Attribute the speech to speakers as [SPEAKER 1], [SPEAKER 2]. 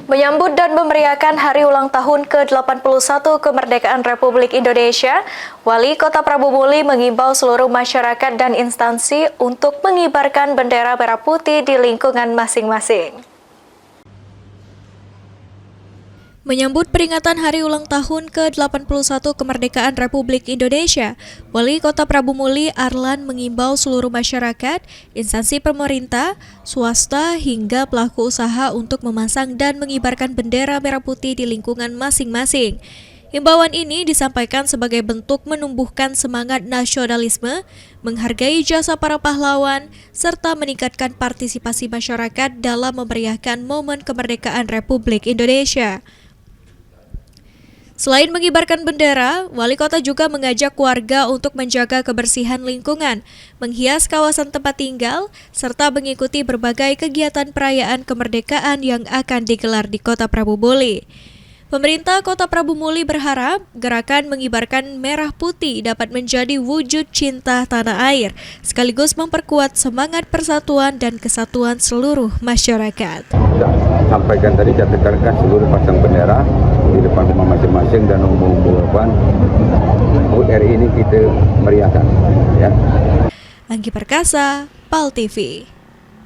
[SPEAKER 1] Menyambut dan memeriahkan hari ulang tahun ke-81 kemerdekaan Republik Indonesia, Wali Kota Prabu Muli mengimbau seluruh masyarakat dan instansi untuk mengibarkan bendera merah putih di lingkungan masing-masing. Menyambut peringatan hari ulang tahun ke-81 kemerdekaan Republik Indonesia, Wali Kota Prabu Muli Arlan mengimbau seluruh masyarakat, instansi pemerintah, swasta hingga pelaku usaha untuk memasang dan mengibarkan bendera merah putih di lingkungan masing-masing. Himbauan ini disampaikan sebagai bentuk menumbuhkan semangat nasionalisme, menghargai jasa para pahlawan, serta meningkatkan partisipasi masyarakat dalam memeriahkan momen kemerdekaan Republik Indonesia. Selain mengibarkan bendera, Wali Kota juga mengajak warga untuk menjaga kebersihan lingkungan, menghias kawasan tempat tinggal, serta mengikuti berbagai kegiatan perayaan kemerdekaan yang akan digelar di Kota Prabu Muli. Pemerintah Kota Prabu Muli berharap gerakan mengibarkan merah putih dapat menjadi wujud cinta tanah air, sekaligus memperkuat semangat persatuan dan kesatuan seluruh masyarakat.
[SPEAKER 2] Sampaikan tadi, jadikan seluruh pasang bendera di depan rumah masing-masing dan umum-umuman HUT RI ini kita meriahkan. Ya.
[SPEAKER 1] Anggi Perkasa, PAL TV.